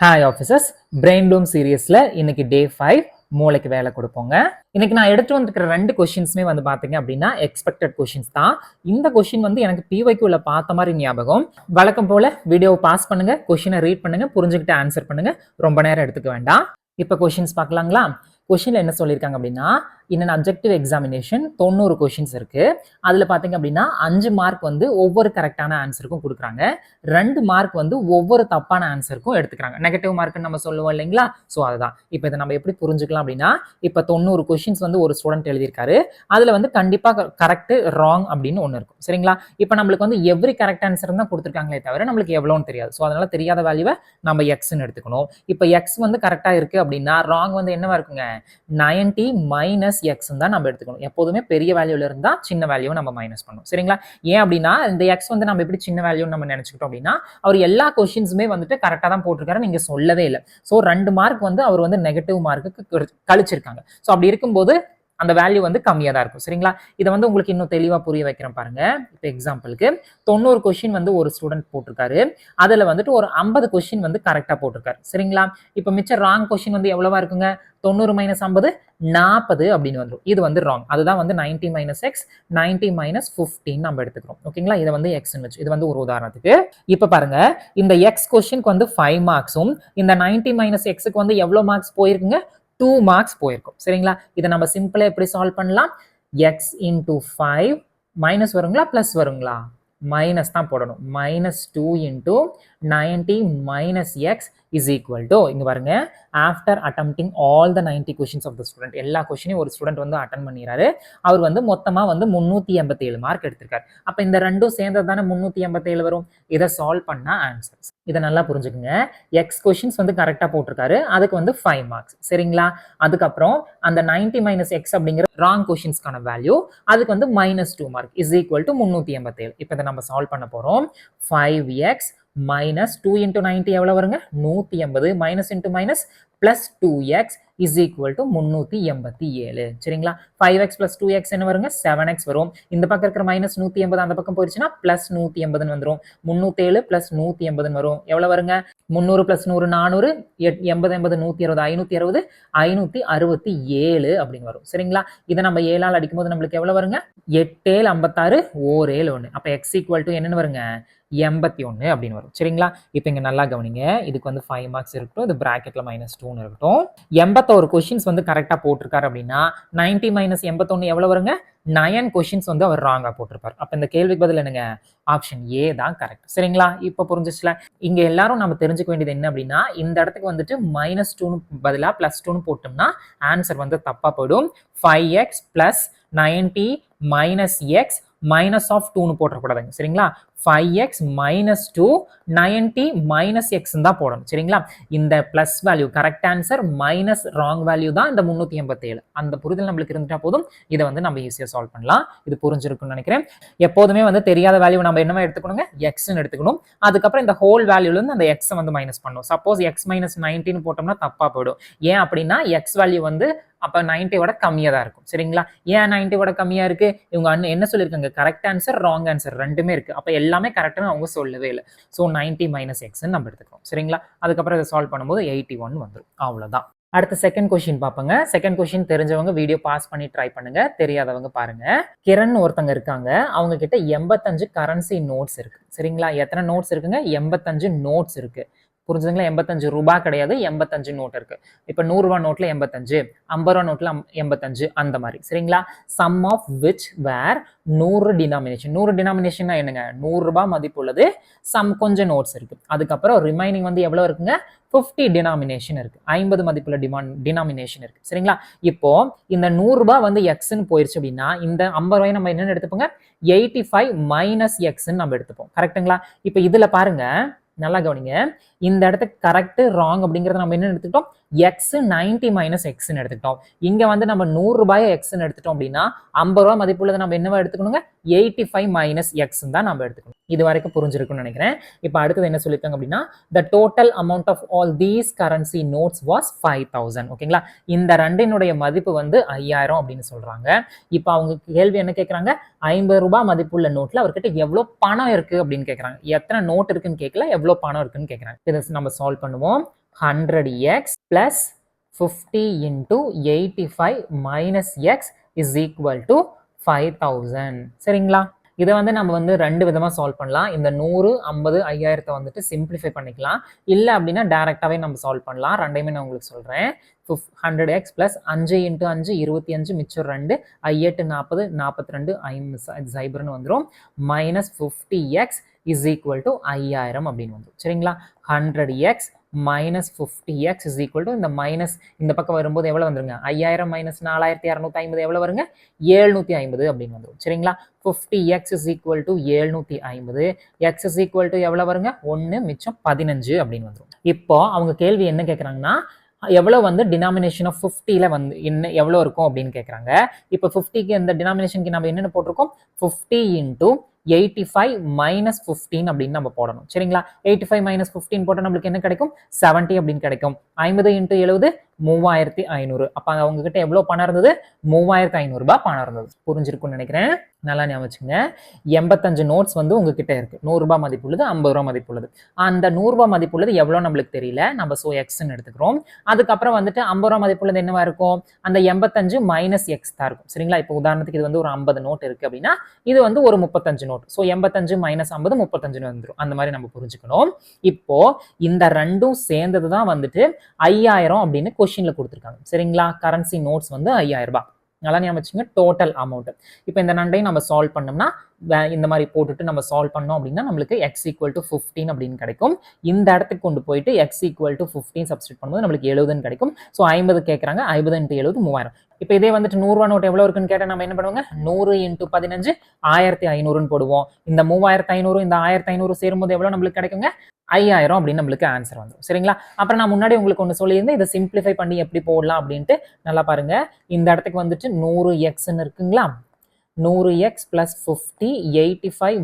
Hi officers, brain loom சீரியஸில் இன்னைக்கு டே 5 மூளைக்கு வேலை கொடுப்போங்க. இன்னைக்கு நான் எடுத்து வந்திருக்கிற 2 கொஸ்டின்ஸுமே வந்து பார்த்தீங்க அப்படின்னா எக்ஸ்பெக்டட் கொஸ்டின்ஸ் தான். இந்த கொஸ்டின் வந்து எனக்கு பிஒய்க்குள்ள பார்த்த மாதிரி ஞாபகம். வழக்கம் போல வீடியோவை பாஸ் பண்ணுங்க, கொஸ்டினை ரீட் பண்ணுங்க, புரிஞ்சுக்கிட்டு ஆன்சர் பண்ணுங்க, ரொம்ப நேரம் எடுத்துக்க வேண்டாம். இப்போ கொஸ்டின்ஸ் பார்க்கலாங்களா? கொஸ்டின்ல என்ன சொல்லியிருக்காங்க அப்படின்னா, இன்னும் அப்ஜெக்டிவ் எக்ஸாமினேஷன் 90 கொஸ்டின்ஸ் இருக்கு. அதுல பாத்தீங்க அப்படின்னா 5 மார்க் வந்து ஒவ்வொரு கரெக்டான ஆன்சருக்கும் கொடுக்குறாங்க, 2 மார்க் வந்து ஒவ்வொரு தப்பான ஆன்சருக்கும் எடுத்துக்கிறாங்க. நெகட்டிவ் மார்க் நம்ம சொல்லுவோம் இல்லைங்களா? ஸோ அதுதான். இப்போ இதை நம்ம எப்படி புரிஞ்சுக்கலாம் அப்படின்னா, இப்போ 90 கொஸ்டின்ஸ் வந்து ஒரு ஸ்டூடெண்ட் எழுதியிருக்காரு. அதுல வந்து கண்டிப்பா கரெக்ட் ராங் அப்படின்னு ஒன்று இருக்கும், சரிங்களா? இப்போ நம்மளுக்கு வந்து எவ்ரி கரெக்ட் ஆன்சர் தான் கொடுத்துருக்காங்களே தவிர நம்மளுக்கு எவ்வளோன்னு தெரியாது. ஸோ அதனால தெரியாத வேல்யூவை நம்ம எக்ஸ்ன்னு எடுத்துக்கணும். இப்போ எக்ஸ் வந்து கரெக்டா இருக்கு அப்படின்னா ராங் வந்து என்னவா இருக்குங்க? 90 மைனஸ் எக்ஸ் தான் நம்ம எடுத்துக்கணும். எப்போதுமே பெரிய வேல்யூல இருந்தா சின்ன வேல்யூவை நம்ம மைனஸ் பண்ணணும், சரிங்களா? ஏன் அப்படின்னா இந்த எக்ஸ் வந்து நம்ம எப்படி சின்ன வேல்யூ நம்ம நினைச்சுக்கிட்டோம் அப்படின்னா, அவர் எல்லா கொஸ்டின்ஸுமே வந்துட்டு கரெக்டா தான் போட்டிருக்காரு, நீங்க சொல்லவே இல்லை. ஸோ 2 மார்க் வந்து அவர் வந்து நெகட்டிவ் மார்க்கு கழிச்சிருக்காங்க. ஸோ அப்படி இருக்கும்போது அந்த வேல்யூ வந்து கம்மியாக தான் இருக்கும், சரிங்களா? இதை வந்து உங்களுக்கு இன்னும் தெளிவாக புரிய வைக்கிறேன் பாருங்க. இப்போ எக்ஸாம்பிளுக்கு 90 கொஸ்டின் வந்து ஒரு ஸ்டூடெண்ட் போட்டிருக்காரு. அதில் வந்துட்டு ஒரு 50 கொஸ்டின் வந்து கரெக்டாக போட்டிருக்காரு, சரிங்களா? இப்போ மிச்சம் ராங் கொஸ்டின் வந்து எவ்வளவா இருக்குங்க? 90 மைனஸ் 50 40 அப்படின்னு வந்துடும். இது வந்து ராங். அதுதான் வந்து 90 மைனஸ் எக்ஸ், 90 மைனஸ் 15 நம்ம எடுத்துக்கிறோம், ஓகேங்களா? இதை வந்து எக்ஸ்ன்னு வச்சு, இது வந்து ஒரு உதாரணத்துக்கு. இப்போ பாருங்க, இந்த எக்ஸ் கொஸ்டினுக்கு வந்து 5 மார்க்ஸும் இந்த 90 மைனஸ் எக்ஸுக்கு வந்து எவ்வளோ மார்க்ஸ் போயிருக்குங்க? 2 மார்க்ஸ் போயிருக்கும், சரிங்களா? இதை நம்ம சிம்பிளா எப்படி சால்வ் பண்ணலாம்? எக்ஸ் இன்டூ 5 மைனஸ் வருங்களா பிளஸ் வருங்களா? மைனஸ் தான் போடணும். Minus 2 into 90 minus x is equal to, இங்க பாருங்க, after attempting all the 90 questions of the student, எல்லா கொஸ்டினையும் ஒரு ஸ்டூடெண்ட் வந்து அட்டன் பண்ணிடுறாரு. அவர் வந்து மொத்தமா வந்து 387 மார்க் எடுத்திருக்காரு. அப்ப இந்த ரெண்டும் சேர்ந்தது தானே 387 வரும். இதை சால்வ் பண்ணா ஆன்சர்ஸ். இதை நல்லா புரிஞ்சுக்குங்க. எக்ஸ் கொஸ்டின்ஸ் வந்து கரெக்டா போட்டிருக்காரு, அதுக்கு வந்து 5 மார்க்ஸ், சரிங்களா? அதுக்கப்புறம் அந்த 90 மைனஸ் எக்ஸ் அப்படிங்கிற ராங் கொஸ்டின்ஸ்க்கான வேல்யூ, அதுக்கு வந்து minus 2 mark is equal to 387. இப்போ இதை நம்ம சால்வ் பண்ண போறோம். 5x மைனஸ் 2 இன்டூ 90 எவ்வளவு வருங்க? 180 minus into minus plus 2x is equal to 387, சரிங்களா? 5x பிளஸ் 2x என்ன வருங்க? 7x வரும். இந்த பக்கம் இருக்கிற மைனஸ் 180 அந்த பக்கம் போயிடுச்சுன்னா பிளஸ் 180 வந்துடும். 307 பிளஸ் 180 வரும். எவ்வளவு வருங்க? 300 பிளஸ் 100 400, 80 80 120 560 567 அப்படின்னு வரும், சரிங்களா? இதை நம்ம 7ஆல் அடிக்கும்போது நம்மளுக்கு எவ்வளவு வருங்க? 8 7 56 1 7 1. அப்ப x ஈக்குவல் டு என்னன்னு வருங்க? 81 அப்படின்னு வரும், சரிங்களா? இப்போ இங்க நல்லா கவனிங்க. இதுக்கு வந்து 5 மார்க்ஸ் இருக்கட்டும், இது பிராக்கெட்ல மைனஸ் 2 இருக்கட்டும். 81 கொஸ்டின்ஸ் வந்து கரெக்டா போட்டிருக்காரு அப்படின்னா 90 மைனஸ் 81 எவ்வளவு வருங்க? 9 கொஸ்டின்ஸ் வந்து அவர் ராங்கா போட்டிருப்பார். அப்ப இந்த கேள்விக்கு பதில் என்னங்க? ஆப்ஷன் ஏ தான் கரெக்ட், சரிங்களா? இப்ப புரிஞ்சிச்சுல. இங்க எல்லாரும் நம்ம தெரிஞ்சுக்க வேண்டியது என்ன அப்படின்னா, இந்த இடத்துக்கு வந்துட்டு மைனஸ் 2 பதிலா பிளஸ் 2 போட்டோம்னா ஆன்சர் வந்து தப்பா போயிடும். 5x plus 90 minus X minus of 2 போட்டக்கூடாதுங்க, சரிங்களா? 5x மைனஸ் 2 90 மைனஸ் எக்ஸ் தான் போடணும், சரிங்களா? இந்த plus value correct answer, minus wrong value தான் இந்த 387. அந்த புரிதல் நம்மளுக்கு இருந்துட்டா போதும். இதை வந்து நம்ம ஈஸியா சால்வ் பண்ணலாம். இது புரிஞ்சிருக்கும்னு நினைக்கிறேன். எப்போதுமே வந்து தெரியாத வேல்யூ நம்ம என்னவா எடுத்துக்கணுங்க? எக்ஸ்ன்னு எடுத்துக்கணும். அதுக்கப்புறம் இந்த ஹோல் வேல்யூல இருந்து அந்த எக்ஸை வந்து மைனஸ் பண்ணணும். சப்போஸ் எக்ஸ் மைனஸ் 19 போட்டோம்னா தப்பா போயிடும். ஏன் அப்படின்னா எக்ஸ் வேல்யூ வந்து அப்ப 90 விட கம்மியா தான் இருக்கும், சரிங்களா? ஏன் 90 விட கம்மியா இருக்கு? இவங்க என்ன சொல்லியிருக்காங்க? கரெக்ட் ஆன்சர் ராங் ஆன்சர் ரெண்டுமே இருக்கு. அப்ப எல்லாமே கரெக்ட்னு அவங்க சொல்லவே இல்லை. ஸோ 90 மைனஸ் எக்ஸ் நம்ம எடுத்துக்கிறோம், சரிங்களா? அதுக்கப்புறம் இதை சால்வ் பண்ணும்போது 81 வந்துடும். அவ்வளவுதான். அடுத்த செகண்ட் கொஸ்டின் பார்ப்போங்க. செகண்ட் கொஸ்டின் தெரிஞ்சவங்க வீடியோ பாஸ் பண்ணி ட்ரை பண்ணுங்க, தெரியாதவங்க பாருங்க. கிரண் ஒருத்தங்க இருக்காங்க, அவங்க கிட்ட 85 கரன்சி நோட்ஸ் இருக்கு, சரிங்களா? எத்தனை நோட்ஸ் இருக்குங்க? 85 நோட்ஸ் இருக்கு. புரிஞ்சுதுங்களா? 85 ரூபாய் கிடையாது, 85 நோட் இருக்கு. இப்ப 100 ரூபாய் நோட்ல 85, 50 ரூபாய் நோட்ல 85 அந்த மாதிரி, சரிங்களா? Sum of which were 100 denomination. 100 denomination என்னங்க? 100 ரூபாய் மதிப்பு உள்ளது, சம் கொஞ்சம் நோட்ஸ் இருக்கு. அதுக்கப்புறம் ரிமைனிங் வந்து எவ்வளவு இருக்குங்க? 50 டினாமினேஷன் இருக்கு. 50 மதிப்புள்ள டினாமினேஷன் இருக்கு, சரிங்களா? இப்போ இந்த 100 ரூபாய் வந்து எக்ஸ்ன்னு போயிருச்சு அப்படின்னா இந்த 50 ரூபாய் நம்ம என்னன்னு எடுத்துப்போங்க? 85 மைனஸ் எக்ஸ்ன்னு நம்ம எடுத்துப்போம், கரெக்ட்டுங்களா? இப்போ இதுல பாருங்க, நல்லா கவனிங்க. இந்த இடத்துக்கு கரெக்ட் ராங் அப்படிங்கறத நம்ம என்ன எடுத்துக்கிட்டோம்? எக்ஸ் 90 மைனஸ் எக்ஸ்ன்னு எடுத்துக்கிட்டோம். இங்க வந்து நம்ம 100 ரூபாயை எக்ஸ்ன்னு எடுத்துட்டோம் அப்படின்னா 50 ரூபாய் மதிப்புள்ளதை நம்ம என்னவா எடுத்துக்கணுங்க? 85 மைனஸ் எக்ஸ் தான் நம்ம எடுத்துக்கணும். இது வரைக்கும் புரிஞ்சிருக்கும்னு நினைக்கிறேன். இப்போ அடுத்தது என்ன சொல்லியிருக்காங்க அப்படின்னா, the total amount of all these currency notes was 5000. ஓகேங்களா? இந்த ரெண்டினுடைய மதிப்பு வந்து 5000 அப்படின்னு சொல்றாங்க. இப்போ அவங்க கேள்வி என்ன கேட்கறாங்க? 50 ரூபாய் மதிப்புள்ள நோட்ல அவர்கிட்ட எவ்வளவு பணம் இருக்கு அப்படின்னு கேட்கறாங்க. எத்தனை நோட் இருக்குன்னு கேட்கல, எவ்வளவு பணம் இருக்குன்னு கேட்கறாங்க. இதை நம்ம சால்வ் பண்ணுவோம். 100x plus 50 into 85 minus x is equal to 5000. சரிங்களா? இதை வந்து நம்ம வந்து ரெண்டு விதமா சால்வ் பண்ணலாம். இந்த 100, 50, 5000 வந்துட்டு சிம்பிளிஃபை பண்ணிக்கலாம். இல்லை அப்படின்னா டைரக்டாவே நம்ம சால்வ் பண்ணலாம். ரெண்டையுமே நான் உங்களுக்கு சொல்றேன். 100x plus 5 into 5 25 மிச்சம் 2 8 40 42 5 சைபர்னு வந்துடும் minus 50x is equal to 5000 அப்படின்னு வந்துடும். சரிங்களா? 100x minus 50x is equal to இந்த மைனஸ் இந்த பக்கம் வரும்போது எவ்வளவு வந்துருங்க 5000 minus 4250 எவ்வளவு வருங்க 750 அப்படின்னு வந்துடும். சரிங்களா? 50x is equal to 750 x is equal to எவ்வளவு வருங்க 1 மிச்சம் 15 அப்படின்னு வந்துடும். இப்போ அவங்க கேள்வி என்ன கேட்குறாங்கன்னா எவ்வளவு வந்து டினாமினேஷன் ஆஃப் 50ல வந்து என்ன எவ்வளவு இருக்கும் அப்படின்னு கேட்குறாங்க. இப்போ 50க்கு இந்த டினாமினேஷனுக்கு நம்ம என்னென்ன போட்டிருக்கோம் 50 into 85 minus 15 அப்படின்னு நம்ம போடணும். சரிங்களா? 85 minus 15 போட்டால் நம்மளுக்கு என்ன கிடைக்கும் 70 அப்படின்னு கிடைக்கும். 50 into 70 3500. அப்ப அவங்க கிட்ட எவ்வளவு பணம் இருந்தது 3500 ரூபாய் பணம் இருந்தது. புரிஞ்சிருக்கும்னு நினைக்கிறேன். நல்லா ஞாபகம் வச்சுங்க. 85 நோட்ஸ் வந்து உங்ககிட்ட இருக்கு. 100 ரூபாய் மதிப்புள்ளது 50 ரூபாய் மதிப்புள்ளது. அந்த 100 ரூபாய் மதிப்புள்ளது எவ்வளவு நம்மளுக்கு தெரியல. நம்ம சோ எக்ஸ்ன்னு எடுத்துக்கிறோம். அதுக்கப்புறம் வந்துட்டு 50 ரூபாய் மதிப்புள்ளது என்னவா இருக்கும் அந்த 85 மைனஸ் எக்ஸ் தான் இருக்கும். சரிங்களா? இப்போ உதாரணத்துக்கு இது வந்து ஒரு 50 நோட் இருக்கு அப்படின்னா இது வந்து ஒரு 35 நோட். ஸோ 85 மைனஸ் 50 35 வந்துடும். அந்த மாதிரி நம்ம புரிஞ்சுக்கணும். இப்போ இந்த ரெண்டும் சேர்ந்தது தான் வந்துட்டு 5000 அப்படின்னு கொஸ்டின்ல கொடுத்துருக்காங்க. சரிங்களா? கரன்சி நோட்ஸ் வந்து 5000 ரூபாய். நல்லா ஞாபகம் வச்சுங்க டோட்டல் அமௌண்ட். இப்போ இந்த ரெண்டையும் நம்ம சால்வ் பண்ணோம்னா இந்த மாதிரி போட்டுட்டு நம்ம சால்வ் பண்ணோம் அப்படின்னா நம்மளுக்கு x equal to 15 அப்படின்னு கிடைக்கும். இந்த இடத்துக்கு கொண்டு போயிட்டு x equal to 15 சப்ஸ்டிட் பண்ணும்போது நம்மளுக்கு 70 கிடைக்கும். ஸோ 50 கேட்குறாங்க. 50 into 70 3000. இப்போ இதே வந்துட்டு 100 ரூபா நோட் எவ்வளவு இருக்குன்னு கேட்டால் நம்ம என்ன பண்ணுவாங்க 100 into 15 1500ன்னு போடுவோம். இந்த 3500 இந்த 1500 சேரும்போது எவ்வளவு நம்மளுக்கு கிடைக்குங்க 5000 அப்படின்னு நம்மளுக்கு ஆன்சர் வந்துடும். சரிங்களா? அப்புறம் நான் முன்னாடி உங்களுக்கு ஒன்று சொல்லியிருந்தேன் இதை சிம்பிளிஃபை பண்ணி எப்படி போடலாம் அப்படின்ட்டு. நல்லா பாருங்க. இந்த இடத்துக்கு வந்துட்டு 100xன்னு இருக்குங்களா 100x plus 50 85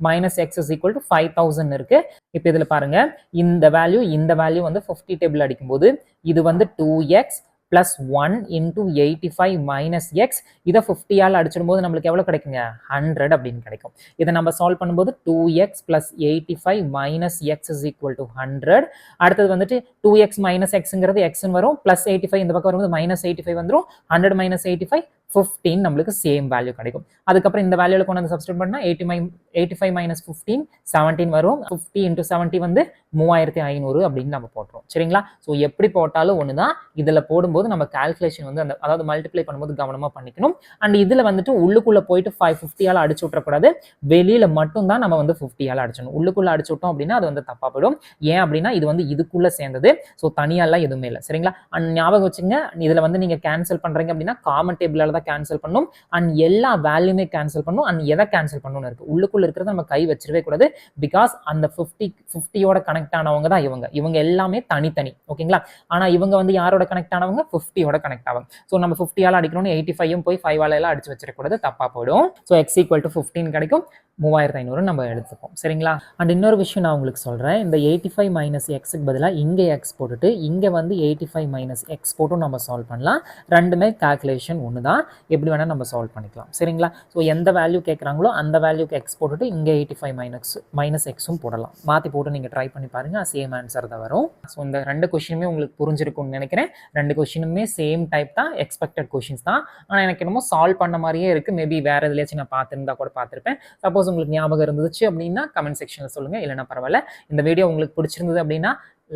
minus x is equal to 5000 இருக்கு. இப்போ இதுல பாருங்க இந்த வேல்யூ வந்து 50 டேபிள் அடிக்கும்போது இது வந்து 2x plus 1 into 85 minus x இதை 50 ஆல் அடிச்சிடும்போது நம்மளுக்கு எவ்வளவு கிடைக்குங்க 100 அப்படின்னு கிடைக்கும். இதை நம்ம சால்வ் பண்ணும்போது 2x plus 85 minus x is equal to 100. அடுத்தது வந்துட்டு 2x minus xங்கிறது xன்னு வரும் plus 85 இந்த பக்கம் வரும்போது minus 85 வந்துரும் 100 minus 85 15 நம்மளுக்கு சேம் வேல்யூ கிடைக்கும். அதுக்கப்புறம் இந்த வேல்யூல கொண்டு வந்து சப்ஸ்டிட் பண்ணா 85 minus 15 17 வரும். 50 into 70 வந்து 3500 அப்படின்னு நம்ம போட்டுரும். சரிங்களா? ஸோ எப்படி போட்டாலும் ஒண்ணுதான். இதுல போடும்போது நம்ம கால்குலேஷன் வந்து அதாவது மல்டிப்ளை பண்ணும்போது கவனமா பண்ணிக்கணும். அண்ட் இதுல வந்துட்டு உள்ளுக்குள்ள போயிட்டு 550 ஆல அடிச்சு விட்டுறக்கூடாது. வெளியில மட்டும் தான் நம்ம வந்து 50 ஆல அடிச்சணும். உள்ளுக்குள்ள அடிச்சு விட்டோம் அப்படின்னா அது வந்து தப்பா போயிடும். ஏன் அப்படின்னா இது வந்து இதுக்குள்ள சேர்ந்தது. ஸோ தனியாலாம் எதுவுமே இல்லை. சரிங்களா? அண்ட் ஞாபகம் வச்சுங்க இதுல வந்து நீங்க கேன்சல் பண்றீங்க அப்படின்னா காமன் டேபிளால தான் கேன்சல் பண்ணும். அண்ட் எல்லா வேல்யூமே கேன்சல் பண்ணும். அண்ட் எதை கேன்சல் பண்ணணும்னு இருக்கு. உள்ளுக்குள்ள இருக்கிறத நம்ம கை வச்சிடவே கூடாது. பிகாஸ் அந்த 50யோட கனெக்ட் ஆனவங்க தான் இவங்க எல்லாமே தனித்தனி. ஓகேங்களா? ஆனா இவங்க வந்து யாரோட கனெக்ட் ஆனவங்க 50யோட கனெக்ட் ஆவாங்க. ஸோ நம்ம 50 ஆல அடிக்கணும்னு 85 போய் 5 ஆல எல்லாம் அடிச்சு வச்சிடக்கூடாது. தப்பா போயிடும். ஸோ x equal to 15 கிடைக்கும். 3500 நம்ம எடுத்துப்போம். சரிங்களா? அண்ட் இன்னொரு விஷயம் நான் உங்களுக்கு சொல்றேன். இந்த 85 மைனஸ் எக்ஸுக்கு பதிலாக இங்க எக்ஸ் போட்டுட்டு இங்க வந்து 85 மைனஸ் எக்ஸ் போட்டும் நம்ம சால்வ் பண்ணலாம். ரெண்டுமே கால்குலேஷன் ஒன்று தான். எப்படி வேணா நம்ம சால்வ் பண்ணிக்கலாம். சரிங்களா? ஸோ எந்த வேல்யூ கேட்குறாங்களோ அந்த வேல்யூக்கு எக்ஸ் போட்டுட்டு இங்க 85 மைனஸ் எக்ஸும் போடலாம். மாற்றி போட்டு நீங்க ட்ரை பண்ணி பாருங்க. சேம் ஆன்சர் தான் வரும். ஸோ இந்த ரெண்டு கொஸ்டினுமே உங்களுக்கு புரிஞ்சிருக்கும்னு நினைக்கிறேன். ரெண்டு கொஸ்டினுமே சேம் டைப் தான். எக்ஸ்பெக்டட் கொஸ்டின்ஸ் தான். ஆனால் எனக்கு என்னமோ சால்வ் பண்ண மாதிரியே இருக்கு. மேபி வேற எதுலையாச்சும் நான் பார்த்துருந்தா கூட பார்த்துருப்பேன். சப்போஸ் உங்களுக்கு ஞாபகம் இருந்துச்சு அப்படின்னா கமெண்ட் செக்ஷன்ல சொல்லுங்க. இல்லைன்னா பரவாயில்ல. இந்த வீடியோ உங்களுக்கு பிடிச்சிருந்தது அப்படின்னா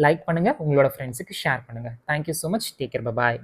லைக் பண்ணுங்க. உங்களோட ஃப்ரெண்ட்ஸுக்கு ஷேர் பண்ணுங்க. Thank you so much. Take care. பாய்.